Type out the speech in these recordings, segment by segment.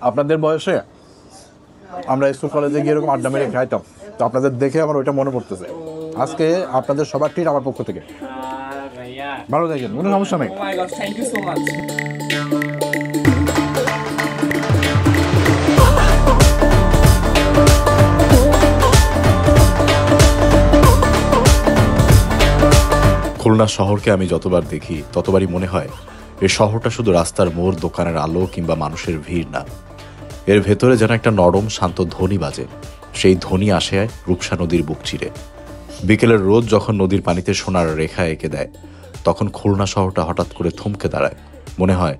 আপনাদের বয়সে আমরা স্কুল কলেজে গিয়ে এরকম আড্ডা মেরে খাইতাম, তো আপনাদের দেখে আমার ওইটা মনে পড়তেছে। আজকে আপনাদের সবার ট্রিট আমার পক্ষ থেকে। ভালো থাকেন, কোনো সমস্যা নেই। Thank you so much. Khulna শহরকে আমি যতবার দেখি ততবারই মনে হয় এই শহরটা শুধু রাস্তার মোড়, দোকানের আলো কিংবা মানুষের ভিড় না, এর ভেতরে যেন একটা নরম শান্ত ধ্বনি বাজে। সেই ধ্বনি আসে রূপসা নদীর বুক চিরে। বিকেলের রোদ যখন নদীর পানিতে সোনার রেখা এঁকে দেয়, তখন খুলনা শহরটা হঠাৎ করে থমকে দাঁড়ায়। মনে হয়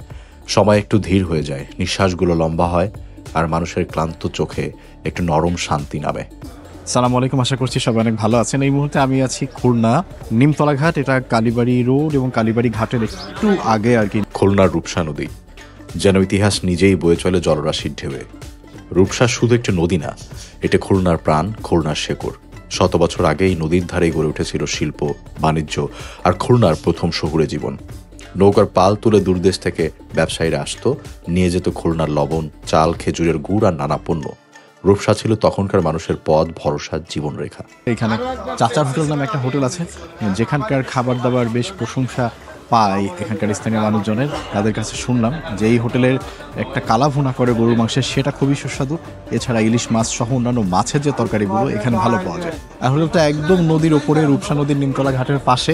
সময় একটু ধীর হয়ে যায়, নিঃশ্বাসগুলো লম্বা হয়, আর মানুষের ক্লান্ত চোখে একটু নরম শান্তি নামে। সালাম আলাইকুম, আশা করছি সবাই অনেক ভালো আছেন। এই মুহূর্তে আমি আছি খুলনা নিমতলা ঘাট, এটা কালীবাড়ি রোড এবং কালীবাড়ি ঘাটের একটু আগে আর কি। খুলনার রূপসা নদী যেন ইতিহাস নিজেই বয়ে চলে জলরাশির ঢেউয়ে। রূপসা শুধু একটি নদী না, এটা খুলনার প্রাণ, খুলনার শেকড়। 100 বছর আগেই নদীর ধারেই গড়ে উঠেছিল শিল্প, বাণিজ্য আর খুলনার প্রথম শহুরে জীবন। নৌকার পাল তুলে দূরদেশ থেকে ব্যবসায়ীরা আসতো, নিয়ে যেত খুলনার লবণ, চাল, খেজুরের গুড় আর নানা পণ্য। রূপসা ছিল তখনকার মানুষের পথ, ভরসার জীবনরেখা। এখানে চাচার হোটেল নামে একটা হোটেল আছে, যেখানকার খাবার দাবার বেশ প্রশংসা পায় এখানকার স্থানীয় মানুষজনের। তাদের কাছে শুনলাম যে এই হোটেলের একটা কালা ভুনা করে গরুর মাংসের, সেটা খুবই সুস্বাদু। এছাড়া ইলিশ মাছ সহ অন্যান্য মাছের যে তরকারিগুলো এখানে ভালো পাওয়া যায়। আর হোটেলটা একদম নদীর ওপরে, রূপসা নদীর নিমতলা ঘাটের পাশে,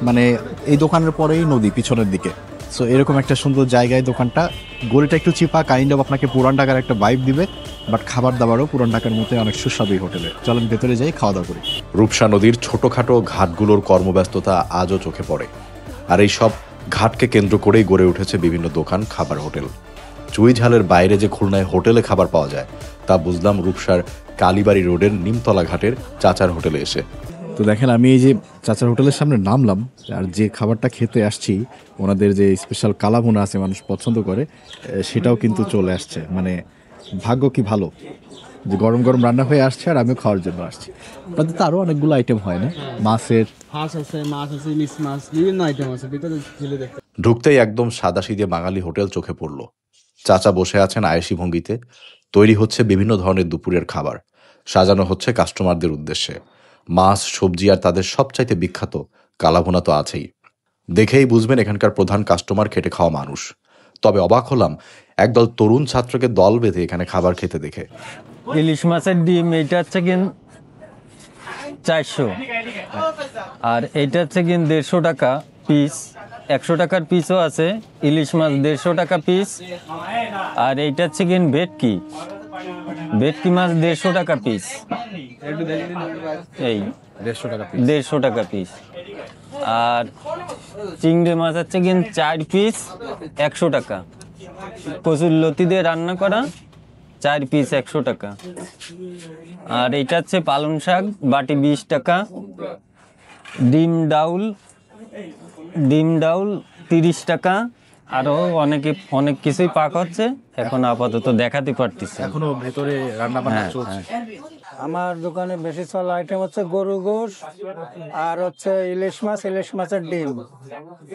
মানে এই দোকানের পরেই নদী পিছনের দিকে। সো এরকম একটা সুন্দর জায়গায় দোকানটা। গলিটা একটু চিপা, কাইন্ড অফ আপনাকে পুরান ঢাকার একটা ভাইব দিবে, বাট খাবার দাবারও পুরান ঢাকার মধ্যে অনেক সুস্বাদু এই হোটেলে। চলেন ভেতরে যাই, খাওয়া দাওয়া করি। রূপসা নদীর ছোটখাটো ঘাটগুলোর কর্মব্যস্ততা আজও চোখে পড়ে, আর এই সব ঘাটকে কেন্দ্র করেই গড়ে উঠেছে বিভিন্ন দোকান, খাবার, হোটেল। চুই ঝালের বাইরে যে খুলনায় হোটেলে খাবার পাওয়া যায় তা বুঝলাম রূপসার কালীবাড়ি রোডের নিমতলা ঘাটের চাচার হোটেলে এসে। তো দেখেন, আমি এই যে চাচার হোটেলের সামনে নামলাম, আর যে খাবারটা খেতে আসছি, ওনাদের যে স্পেশাল কালাভুনা আছে মানুষ পছন্দ করে, সেটাও কিন্তু চলে আসছে। মানে ভাগ্য কি ভালো যে গরম গরম রান্না হয়ে আসছে আর আমিও খাওয়ার জন্য আসছি। তাদের তো আরও অনেকগুলো আইটেম হয় না, মাছের হাঁস আছে, মাছ আছে, ইলিশ মাছ, বিভিন্ন আইটেম আছে ভিতরে। ঢুকতেই একদম সাদাসিধে বাঙালি হোটেল চোখে পড়ল। চাচা বসে আছেন আয়েশি ভঙ্গিতে। তৈরি হচ্ছে বিভিন্ন ধরনের দুপুরের খাবার, সাজানো হচ্ছে কাস্টমারদের উদ্দেশ্যে। মাছ, সবজি আর তাদের সবচাইতে বিখ্যাত কালাভুনা তো আছেই। দেখেই বুঝবেন এখানকার প্রধান কাস্টমার খেটে খাওয়া মানুষ। তবে অবাক হলাম একদল তরুণ ছাত্রকে দল বেঁধে এখানে খাবার খেতে দেখে। ইলিশ মাছের ডিম এইটা হচ্ছে কিন 400, আর এইটা হচ্ছে কিন 150 টাকা পিস। 100 টাকার পিসও আছে। ইলিশ মাছ 150 টাকা পিস। আর এইটা হচ্ছে কিন ভেটকি মাছ 150 টাকা পিস। এই 150 টাকা পিস। আর চিংড়ি মাছ হচ্ছে কিন 4 পিস 100 টাকা। কচুর লতি দিয়ে রান্না করা 4 পিস 100 টাকা। আর এইটা হচ্ছে পালং শাক বাটি 20 টাকা। ডিম ডাউল 30 টাকা। আরো অনেক কিছুই পাক হচ্ছে, এখন আপাতত দেখাতে পারতেছি। এখনো ভেতরে রান্না বান্না চলছে। আমার দোকানে বেশি চলা আইটেম হচ্ছে গরু গোশ, আর হচ্ছে ইলিশ মাছের ডিম,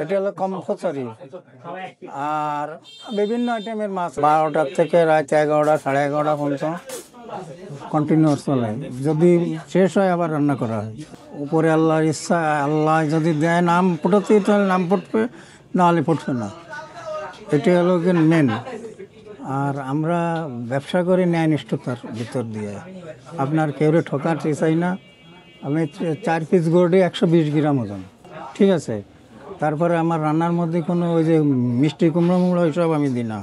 এটা হলো কম্পালসরি। আর বিভিন্ন আইটেমের মাছ 12টার থেকে রাত 11টা, 11:30 পর্যন্ত কন্টিনিউয়াস চলে। যদি শেষ হয় আবার রান্না করা হয়। উপরে আল্লাহর ইচ্ছা, আল্লাহ যদি দেয় নাম ফুটতে, তাহলে নাম ফুটবে, নাহলে ফুটবে না। এটা হলো কি মেন। আর আমরা ব্যবসা করি ন্যায়নিষ্ঠতার ভিতর দিয়ে, আপনার কেউরে ঠকাতে চাই না। আমি 4 পিস গরুটি 120 গ্রাম ওজন, ঠিক আছে। তারপরে আমার রান্নার মধ্যে কোনো ওই যে মিষ্টি কুমড়ো ওইসব আমি দিই না।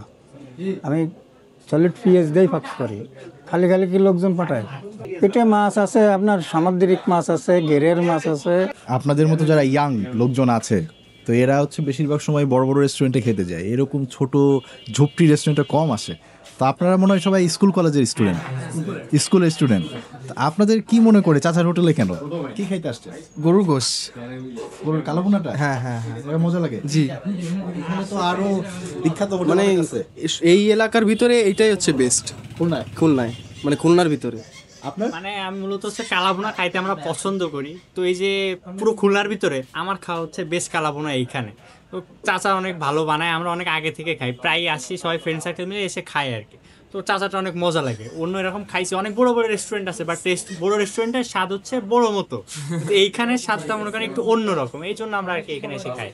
আমি সলিড পেঁয়াজ দিয়েই ফাঁক করি। খালি কি লোকজন পাঠায়। পেটে মাছ আছে, আপনার সামুদ্রিক মাছ আছে, গেরের মাছ আছে। আপনাদের মতো যারা ইয়াং লোকজন আছে, তো এরা হচ্ছে বেশিরভাগ সময় বড় বড় রেস্টুরেন্টে খেতে যায়, এরকম ছোট ঝুপড়ি রেস্টুরেন্টে কম আসে। তো আপনারা মনে হয় সবাই স্কুল কলেজের স্টুডেন্ট। আপনাদের কি মনে করে চাচার হোটেলে কেন কি খাইতে আসছে? গরুর গোশ, গরুর কালাভুনাটা। হ্যাঁ, এটা মজা লাগে। জি। এখানে তো আরো বিখ্যাত হোটেল মানে আছে এই এলাকার ভিতরে এইটাই হচ্ছে বেস্ট। খুলনায় মানে খুলনার ভিতরে। মানে আমি মূলত হচ্ছে কালাভুনা খাইতে আমরা পছন্দ করি। তো এই যে পুরো খুলনার ভিতরে আমার খাওয়া হচ্ছে বেস্ট কালাভুনা এইখানে। তো চাচা অনেক ভালো বানায়, আমরা অনেক আগে থেকে খাই, প্রায় আসি সবাই ফ্রেন্ড সার্কেল মিলে এসে খাই আর কি। তো চাচাটা অনেক মজা লাগে। অন্য এরকম খাইছি, অনেক বড় বড় রেস্টুরেন্ট আছে, বাট টেস্ট বড় রেস্টুরেন্টের স্বাদ হচ্ছে বড় মতো, কিন্তু এইখানে স্বাদটা মনে করেন একটু অন্যরকম, এই জন্য আমরা আর কি এখানে এসে খাই।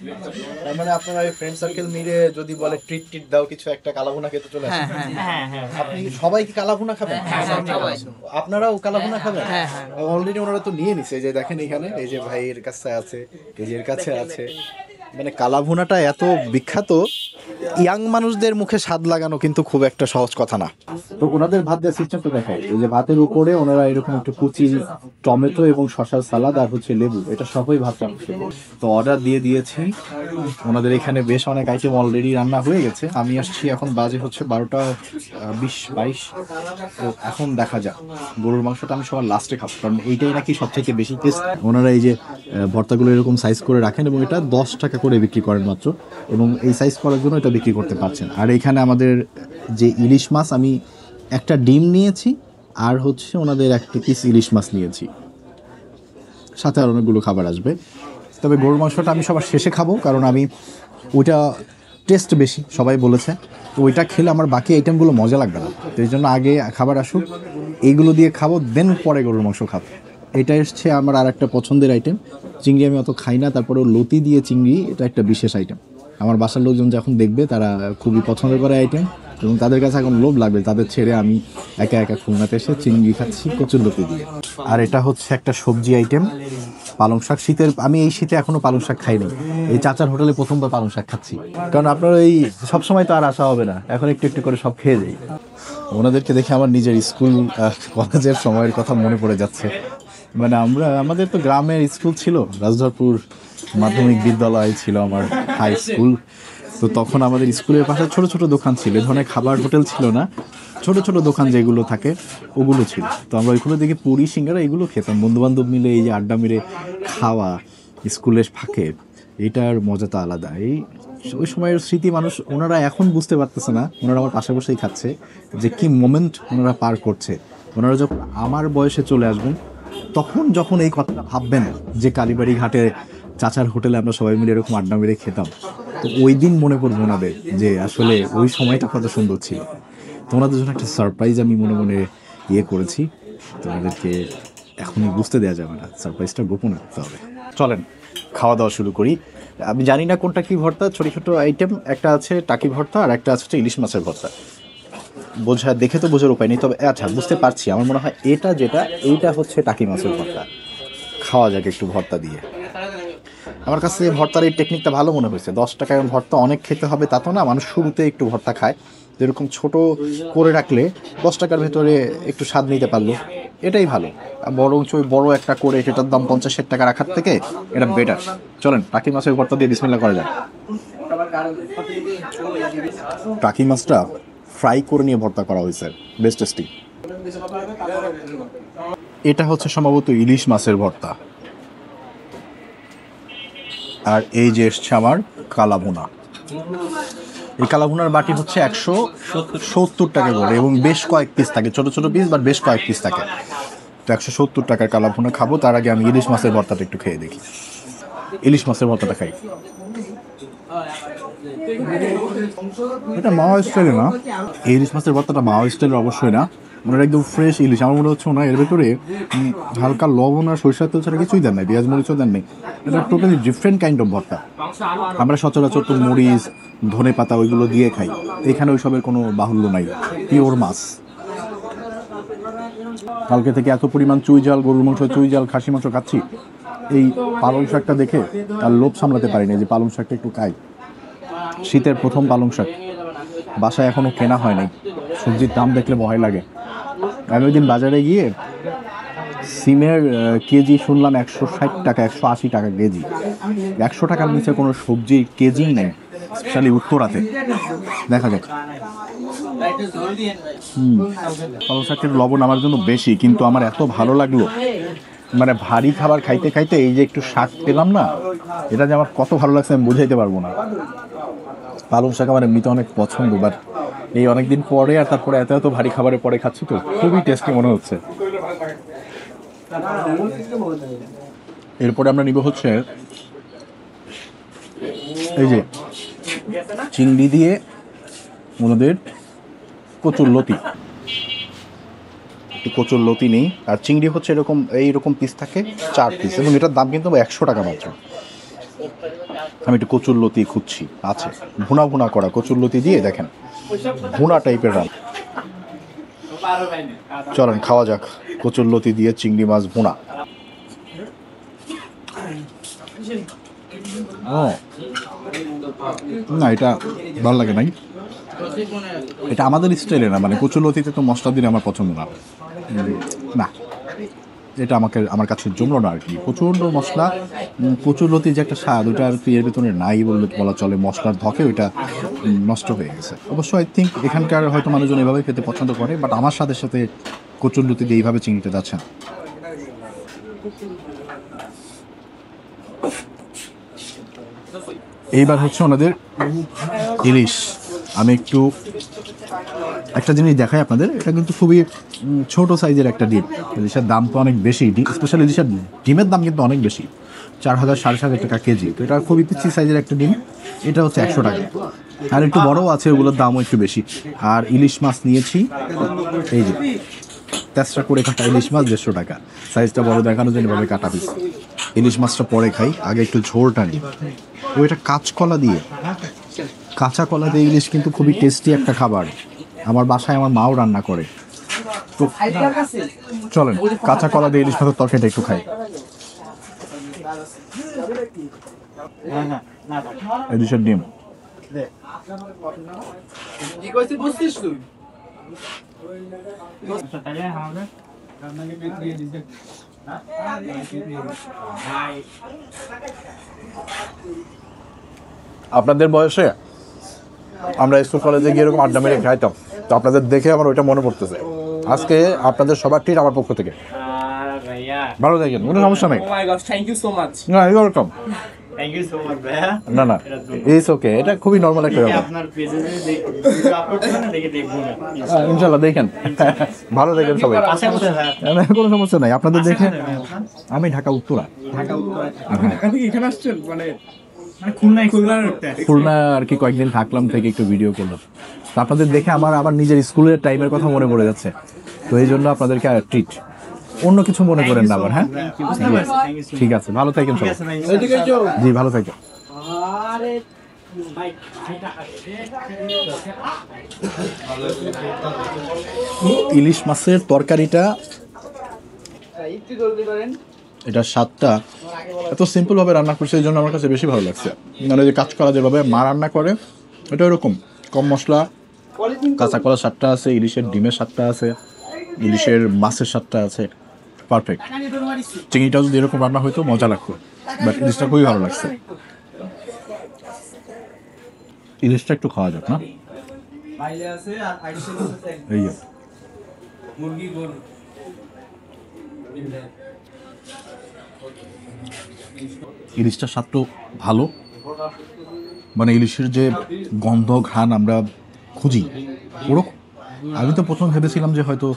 তার মানে আপনারা ফ্রেন্ড সার্কেল মিলে যদি বলে ট্রিট দাও কিছু, একটা কালাভুনা খেতে চলে আসে। হ্যাঁ, আপনি সবাই কি কালাভুনা খাবেন? আপনারাও কালাভুনা খাবেন? অলরেডি ওনারা তো নিয়ে নিছে, যে দেখেন এখানে এই যে ভাইয়ের কাছে আছে, এই যে এর কাছে আছে। মানে কালাভুনাটা এত বিখ্যাত, ইয়াং মানুষদের মুখে স্বাদ লাগানো কিন্তু খুব একটা সহজ কথা না। তো ওনাদের ভাত দেওয়ার সিস্টেমটা দেখায়, এই যে ভাতের উপরে ওনারা এরকম একটু কুচি টমেটো এবং শসার সালাদ আর হচ্ছে লেবু, এটা সবই ভাত রাখছে। তো অর্ডার দিয়ে দিয়েছি, ওনাদের এখানে বেশ অনেক আইটেম অলরেডি রান্না হয়ে গেছে। আমি আসছি এখন, বাজে হচ্ছে 12:20-22। তো এখন দেখা যাক, গরুর মাংসটা আমি সবার লাস্টে খাবো, কারণ এইটাই নাকি সবথেকে বেশি টেস্ট। ওনারা এই যে ভর্তাগুলো এরকম সাইজ করে রাখেন এবং এটা 10 টাকা করে বিক্রি করেন মাত্র, এবং এই সাইজ করার জন্য এটা বিক্রি করতে পারছেন। আর এখানে আমাদের যে ইলিশ মাছ, আমি একটা ডিম নিয়েছি আর হচ্ছে ওনাদের একটা পিস ইলিশ মাছ নিয়েছি, সাথে আর অনেকগুলো খাবার আসবে। তবে গরুর মাংসটা আমি সবার শেষে খাবো, কারণ আমি ওইটা টেস্ট বেশি সবাই বলেছে, তো ওইটা খেলে আমার বাকি আইটেমগুলো মজা লাগবে না। তো এই জন্য আগে খাবার আসুক, এইগুলো দিয়ে খাবো, দেন পরে গরুর মাংস খাবো। এটা এসছে আমার আর একটা পছন্দের আইটেম। চিংড়ি আমি অত খাই না, তারপরেও লতি দিয়ে চিংড়ি, এটা একটা বিশেষ আইটেম। আমার বাসার লোকজন যখন দেখবে তারা খুবই পছন্দ করে আইটেম, এবং তাদের কাছে এখন লোভ লাগবে, তাদের ছেড়ে আমি একা একা খুলনাতে এসে চিংড়ি খাচ্ছি কচুর লতি দিয়ে। আর এটা হচ্ছে একটা সবজি আইটেম, পালং শাক। শীতের, আমি এই শীতে এখনো পালং শাক খাইনি, এই চাচার হোটেলে প্রথমবার পালং শাক খাচ্ছি, কারণ আপনার এই সবসময় তো আর আসা হবে না, এখন একটু একটু করে সব খেয়ে যাই। ওনাদেরকে দেখে আমার নিজের স্কুল কলেজের সময়ের কথা মনে পড়ে যাচ্ছে। মানে আমাদের তো গ্রামের স্কুল ছিল, রাজধরপুর মাধ্যমিক বিদ্যালয় ছিল আমার হাই স্কুল। তো তখন আমাদের স্কুলের পাশে ছোট ছোট দোকান ছিল, এ ধরনের খাবার হোটেল ছিল না, ছোট ছোট দোকান যেগুলো থাকে ওগুলো ছিল। তো আমরা ওইগুলো দেখে পুরি সিঙ্গারা এগুলো খেতাম, বন্ধুবান্ধব মিলে এই যে আড্ডা মেরে খাওয়া স্কুলের ফাঁকে, এটার মজা তো আলাদা। ওই সময়ের স্মৃতি মানুষ, ওনারা এখন বুঝতে পারতেছে না, ওনারা আমার পাশে বসেই খাচ্ছে, যে কি মোমেন্ট ওনারা পার করছে। ওনারা যখন আমার বয়সে চলে আসবেন, তখন যখন এই কথাটা ভাববেন যে কালীবাড়ি ঘাটে চাচার হোটেলে আমরা সবাই মিলে এরকম আড্ডা মেরে খেতাম, তো ওই দিন মনে পড়বে ওনাদের যে আসলে ওই সময়টা কত সুন্দর ছিল। তো ওনাদের জন্য একটা সারপ্রাইজ আমি মনে মনে করেছি, তো ওনাদেরকে এখনই বুঝতে দেওয়া যাবে না, সারপ্রাইজটা গোপন রাখতে হবে। চলেন খাওয়া দাওয়া শুরু করি। আমি জানি না কোনটা কি ভর্তা, ছোটো ছোটো আইটেম, একটা আছে টাকি ভর্তা আর একটা আছে ইলিশ মাছের ভর্তা। দেখে তো বোঝার উপায় নেই, তবে আচ্ছা বুঝতে পারছি, আমার মনে হয় এইটা হচ্ছে টাকি মাছের ভর্তা। খাওয়া যাক একটু ভর্তা দিয়ে। আমার কাছে ভর্তার এই টেকনিকটা ভালো মনে হয়েছে। 10 টাকায় ভর্তা অনেক খেতে হবে তা তো না, মানুষ শুরুতে একটু ভর্তা খায়, যেরকম ছোট করে রাখলে 10 টাকার ভেতরে একটু স্বাদ নিতে পারলো, এটাই ভালো। বরঞ্চ ওই বড় একটা করে সেটার দাম 50-60 টাকা রাখার থেকে এটা বেটার। চলেন টাকি মাছের ভর্তা দিয়ে বিসমিল্লাহ করা যায়। টাকি মাছটা ফ্রাই করে নিয়ে ভর্তা করা হয়েছে, বেস্ট টেস্টি। এটা হচ্ছে সম্ভবত ইলিশ মাছের ভর্তা। আর এই যে এসছে আমার কালাভুনা। এই কালাভুনার বাটি হচ্ছে 170 টাকা করে, এবং বেশ কয়েক পিস থাকে, ছোট ছোট পিস বাট বেশ কয়েক পিস থাকে। তো 170 টাকার কালাভুনা খাবো, তার আগে আমি ইলিশ মাছের ভর্তাটা একটু খেয়ে দেখি। ইলিশ মাছের ভর্তাটা খাই। এটা মাওয়া স্টাইলে না, এই ইলিশ মাছের ভর্তাটা মাওয়া স্টাইলের অবশ্যই না, মানে একদম ফ্রেশ ইলিশ। আমার মনে হচ্ছে না এর ভেতরে হালকা লবণ আর সরিষার তেল ছাড়া কিছুই দেন নাই, পেঁয়াজ মরিচও দেন নাই। এটা টোটালি ডিফারেন্ট কাইন্ড অফ ভর্তা। আমরা সচরাচর তো মরিচ ধনে পাতা ওইগুলো দিয়ে খাই, এখানে ওইসবের কোনো বাহুল্য নাই, পিওর মাছ। কালকে থেকে এত পরিমাণ চুই ঝাল গরুর মাংস, চুই ঝাল খাসি মাংস খাচ্ছি, এই পালং শাকটা দেখে আর লোভ সামলাতে পারি না, যে পালং শাকটা একটু খাই। শীতের প্রথম পালং শাক, বাসায় এখনও কেনা হয় নাই, সবজির দাম দেখলে ভয় লাগে। আমি ওই দিন বাজারে গিয়ে সিমের কেজি শুনলাম 160 টাকা, 180 টাকা কেজি। 100 টাকার নিচে কোনো সবজি কেজিই নেই, স্পেশালি উত্তরাতে। দেখা যাক। পালং শাকের লবণ আমার জন্য বেশি, কিন্তু আমার এত ভালো লাগলো, মানে ভারী খাবার খাইতে খাইতে এই যে একটু শাক পেলাম না, এটা যে আমার কত ভালো লাগছে আমি বুঝাইতে পারবো না। পালং শাক আমার এমনিতে অনেক পছন্দ, বাট এই অনেকদিন পরে আর তারপরে এত ভারী খাবারের পরে খাচ্ছি তো খুবই টেস্টি মনে হচ্ছে। এরপরে আমরা নিব হচ্ছে এই যে চিংড়ি দিয়ে ওনাদের কচুর লতি, একটু কচুর লতি নেই। আর চিংড়ি হচ্ছে এরকম এইরকম পিস থাকে 4 পিস, এবং এটার দাম কিন্তু 100 টাকা মাত্র। আমি একটু কচুর লতি খুঁজছি, আছে ভুনা ভুনা করা কচুর লতি দিয়ে, দেখেন ভুনা টাইপের রান। চলেন খাওয়া যাক কচুর লতি দিয়ে চিংড়ি মাছ ভুনা। ও না, এটা ভালো লাগে নাই, এটা আমাদের স্টাইলে না, মানে কচুর লতিতে তো মশলা দিলে আমার পছন্দ না। না, এটা আমার কাছে জমলো না আর কি, প্রচণ্ড মশলা। কচুর লতি যে একটা স্বাদ, ওইটা আর কি এর ভিতরে নাই বলা চলে, মশলার ধকে ওইটা নষ্ট হয়ে গেছে। অবশ্য আই থিঙ্ক এখানকার হয়তো মানুষজন এভাবে খেতে পছন্দ করে, বাট আমার স্বাদের সাথে কচুর লতি দিয়ে এইভাবে চিংড়িতে যাচ্ছে না। এইবার হচ্ছে ওনাদের ইলিশ। আমি একটু একটা জিনিস দেখাই আপনাদের, এটা কিন্তু খুবই ছোট সাইজের একটা ডিম। ইলিশের দাম তো অনেক বেশি, স্পেশালি ইলিশের ডিমের দাম কিন্তু অনেক বেশি, 4000 7,500 টাকা কেজি। তো এটা খুবই পিচ্ছি সাইজের একটা ডিম, এটা হচ্ছে 100 টাকা। আর একটু বড়ও আছে, ওগুলোর দামও একটু বেশি। আর ইলিশ মাছ নিয়েছি, এই যে তেসরা করে কাটা ইলিশ মাছ 150 টাকা। সাইজটা বড় দেখানোর জন্য এভাবে কাটা পিস। ইলিশ মাছটা পরে খাই, আগে একটু ঝোলটা নিই। ওইটা কাঁচকলা দিয়ে, কাঁচা কলা দিয়ে ইলিশ কিন্তু খুবই টেস্টি একটা খাবার। আমার বাসায় আমার মাও রান্না করে। তো চলেন কাঁচা কলা দিয়ে ইলিশ মাছের তরকারিটা একটু খাই। ইলিশের ডিম, আপনাদের বয়সে আমরা স্কুল কলেজে গিয়ে এরকম আড্ডা মেরে খাইতাম, তো আপনাদের দেখে আমার ওইটা মনে পড়তেছে। আজকে আপনাদের সবার ট্রিট আমার পক্ষ থেকে। ভালো থাকেন, কোনো সমস্যা নেই। Thank you so much. না, you welcome. Thank you so much ভাইয়া। না না, ইটস ওকে, এটা খুবই নর্মাল একটা ব্যাপার। আপনার পেজে আপলোড করেন না, দেখে দেখবো না ইনশাল্লাহ দেখেন। ভালো থাকেন সবাই। আশা করতে ভাইয়া না, কোনো সমস্যা নাই, আপনাদের দেখে। আমি ঢাকা উত্তরা। এখানে আসছেন মানে খুলনা আর কি কয়েকদিন থাকলাম, থেকে একটু ভিডিও করলাম। তো আপনাদের দেখে আমার নিজের স্কুলের টাইমের কথা মনে পড়ে যাচ্ছে, তো এই জন্য আপনাদেরকে ট্রিট। অন্য কিছু মনে করেন না আবার। হ্যাঁ ঠিক আছে, ভালো থাকেন সবাই। জি ভালো থাকেন। ইলিশ মাছের তরকারিটা, এটার স্বাদটা এত সিম্পলভাবে রান্না করছে, এই জন্য আমার কাছে বেশি ভালো লাগছে। মানে যে কাঁচকলা যেভাবে মা রান্না করে, এটা ওরকম কম মশলা, কাঁচা কলার স্বাদটা আছে, ইলিশের ডিমের স্বাদটা আছে, ইলিশের মাছের স্বাদটা আছে, পারফেক্ট। চিংড়িটাও যদি এরকম রান্না হইতো মজা লাগতো, বাট ইলিশটা খুবই ভালো লাগছে। ইলিশটা একটু খাওয়া যাক না, এই যে ইলিশটার স্বাদটাও ভালো, মানে ইলিশের যে গন্ধ ঘ্রাণ আমরা খুঁজি ওরকম। আমি তো প্রথম ভেবেছিলাম যে হয়তো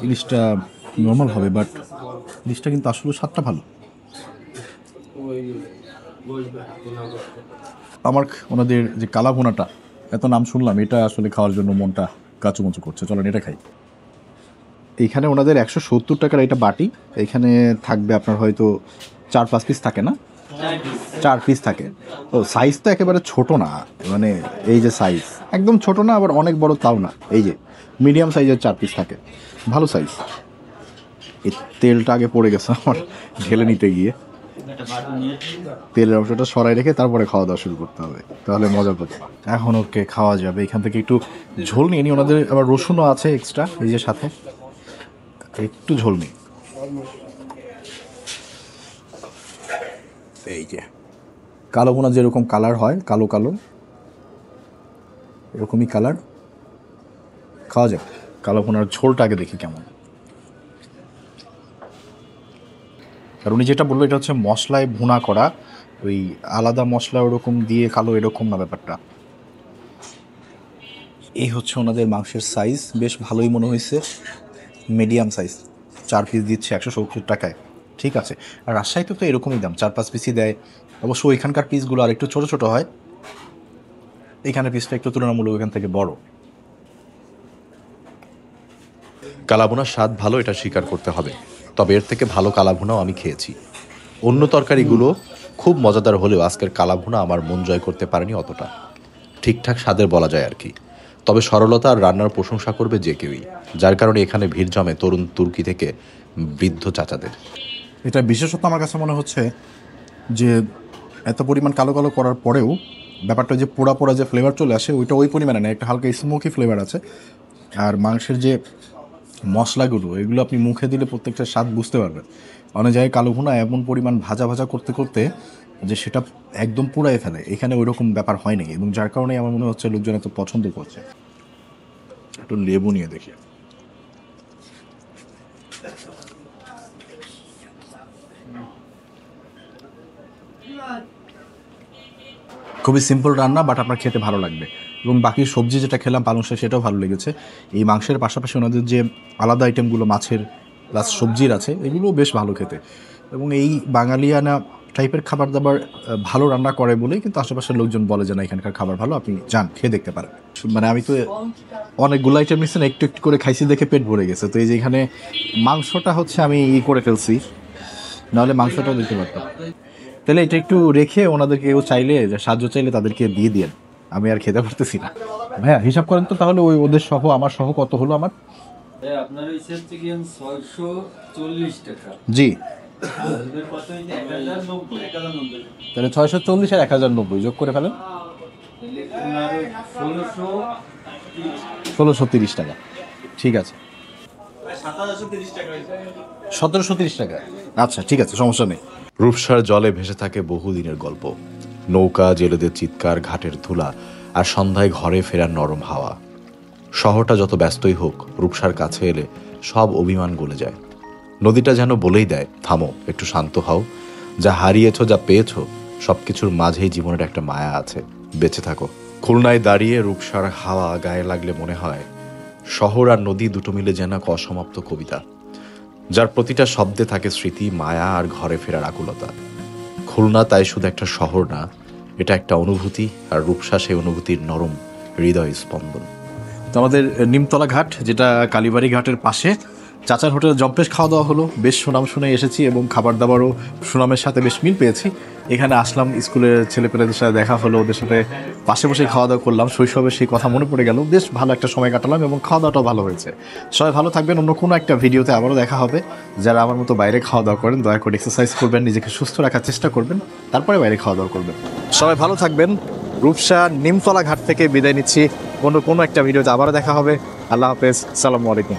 ইলিশটা নর্মাল হবে, বাট ইলিশটা কিন্তু আসলে স্বাদটা ভালো। আমার ওনাদের যে কালা ভুনাটা, এত নাম শুনলাম, এটা আসলে খাওয়ার জন্য মনটা কাচুমচু করছে। চলেন এটা খাই। এইখানে ওনাদের 170 টাকার এটা বাটি, এখানে থাকবে আপনার হয়তো 4-5 পিস থাকে না, 4 পিস থাকে। তো সাইজ তো একেবারে ছোট না, মানে এই যে সাইজ একদম ছোট না, আবার অনেক বড় তাও না, এই যে মিডিয়াম সাইজের 4 পিস থাকে, ভালো সাইজ। এই তেলটা আগে পড়ে গেছে আমার ঢেলে নিতে গিয়ে, তেলের অংশটা সরাই রেখে তারপরে খাওয়া দাওয়া শুরু করতে হবে, তাহলে মজা করতে। এখন ওকে খাওয়া যাবে। এখান থেকে একটু ঝোল নিয়ে নিই, ওনাদের আবার রসুনও আছে এক্সট্রা, এই যে সাথে একটু ঝোল নিই। এই যে কালো ভুনা যেরকম কালার হয়, কালো কালো এরকমই কালার, খাওয়া যাক। কালো ভুনার ঝোলটা আগে দেখি কেমন। আর উনি যেটা বললো, এটা হচ্ছে মশলায় ভুনা করা, ওই আলাদা মশলা ওরকম দিয়ে কালো এরকম না ব্যাপারটা। এই হচ্ছে ওনাদের মাংসের সাইজ, বেশ ভালোই মনে হয়েছে, মিডিয়াম সাইজ। 4 পিস দিচ্ছে 170 টাকায়, ঠিক আছে। আর রাজশাহীতে তো এরকমই দাম, 4-5 পিসই দেয়। অবশ্য এখানকার পিসগুলো আর একটু ছোটো ছোটো হয়, এখানে পিসটা একটু তুলনামূলক এখান থেকে বড়। কালাভুনার স্বাদ ভালো, এটা স্বীকার করতে হবে, তবে এর থেকে ভালো কালাভুনাও আমি খেয়েছি। অন্য তরকারিগুলো খুব মজাদার হলেও আজকের কালাভুনা আমার মন জয় করতে পারেনি অতটা। ঠিকঠাক স্বাদের বলা যায় আর কি, তবে সরলতা আর রান্নার প্রশংসা করবে যে কেউই, যার কারণে এখানে ভিড় জমে তরুণ তুর্কি থেকে বৃদ্ধ চাচাদের। এটা বিশেষত আমার কাছে মনে হচ্ছে যে এত পরিমাণ কালো কালো করার পরেও ব্যাপারটা যে পোড়া পোড়া যে ফ্লেভার চলে আসে ওইটা ওই পরিমাণে না, একটা হালকা স্মোকি ফ্লেভার আছে। আর মাংসের যে মশলাগুলো এগুলো আপনি মুখে দিলে প্রত্যেকটা স্বাদ বুঝতে পারবেন। অনেক জায়গায় কালো ভুনা এমন পরিমাণ ভাজা ভাজা করতে করতে যে সেটা একদম পুড়াই ফেলে, এখানে ওই রকম ব্যাপার হয়নি, এবং যার কারণে আমার মনে হচ্ছে লোকজন এত পছন্দ করছে। একটু লেবু নিয়ে দেখি। খুবই সিম্পল রান্না, বাট আপনার খেতে ভালো লাগবে। এবং বাকি সবজি যেটা খেলাম পালং শাক, সেটাও ভালো লেগেছে। এই মাংসের পাশাপাশি ওনাদের যে আলাদা আইটেমগুলো মাছের প্লাস সবজির আছে, এগুলোও বেশ ভালো খেতে। এবং এই বাঙালিয়ানা টাইপের খাবার দাবার ভালো রান্না করে বলেই কিন্তু আশেপাশের লোকজন বলে যে না এখানকার খাবার ভালো, আপনি যান খেয়ে দেখতে পারেন। মানে আমি তো অনেকগুলো আইটেম নিচ্ছেন, একটু একটু করে খাইছি দেখে পেট ভরে গেছে। তো এই যে এখানে মাংসটা হচ্ছে আমি করে ফেলছি, নাহলে মাংসটাও দিতে পারতাম। তাহলে এটা একটু রেখে ওনাদেরকে কেউ চাইলে যে সাহায্য চাইলে তাদেরকে দিয়ে দিন, আমি আর খেতে পারতেছি না। ভাইয়া হিসাব করেন তো তাহলে ওই ওদের সহ আমার সহ কত হলো আমার? আপনার হচ্ছে 640 টাকা। জি, ওদের কত হইছে? 1090। তাহলে 640 আর 1090 যোগ করে ফেলেন, 1630 টাকা। ঠিক আছে, 1730 টাকা। আচ্ছা ঠিক আছে, সমস্যা নেই। রূপসার জলে ভেসে থাকে বহুদিনের গল্প, নৌকা, জেলেদের চিৎকার, ঘাটের ধুলা, আর সন্ধ্যায় ঘরে ফেরার নরম হাওয়া। শহরটা যত ব্যস্তই হোক, রূপসার কাছে এলে সব অভিমান গলে যায়। নদীটা যেন বলেই দেয়, থামো, একটু শান্ত হও, যা হারিয়েছো, যা পেয়েছো, সবকিছুর মাঝেই জীবনের একটা মায়া আছে, বেঁচে থাকো। খুলনায় দাঁড়িয়ে রূপসার হাওয়া গায়ে লাগলে মনে হয় শহর আর নদী দুটো মিলে যেন এক অসমাপ্ত কবিতা, যার প্রতিটা শব্দে থাকে স্মৃতি, মায়া আর ঘরে ফেরার আকুলতা। খুলনা তাই শুধু একটা শহর না, এটা একটা অনুভূতি, আর রূপসা সেই অনুভূতির নরম হৃদয় স্পন্দন। তো আমাদের নিমতলা ঘাট, যেটা কালীবাড়ি ঘাটের পাশে, চাচার হোটেলে জম্পেশ খাওয়া দাওয়া হলো, বেশ সুনাম শুনে এসেছি এবং খাবার দাবারও সুনামের সাথে বেশ মিল পেয়েছি। এখানে আসলাম, স্কুলের ছেলেপেলেদের সাথে দেখা হলো, ওদের সাথে পাশে বসে খাওয়া দাওয়া করলাম, শৈশবের সেই কথা মনে পড়ে গেল। বেশ ভালো একটা সময় কাটালাম এবং খাওয়া দাওয়াটাও ভালো হয়েছে। সবাই ভালো থাকবেন, অন্য কোনো একটা ভিডিওতে আবারও দেখা হবে। যারা আমার মতো বাইরে খাওয়া দাওয়া করেন দয়া করে এক্সারসাইজ করবেন, নিজেকে সুস্থ রাখার চেষ্টা করবেন, তারপরে বাইরে খাওয়া দাওয়া করবেন। সবাই ভালো থাকবেন। রূপসা নিমতলা ঘাট থেকে বিদায় নিচ্ছি, অন্য কোনো একটা ভিডিওতে আবারও দেখা হবে। আল্লাহ হাফেজ, আসসালামু আলাইকুম।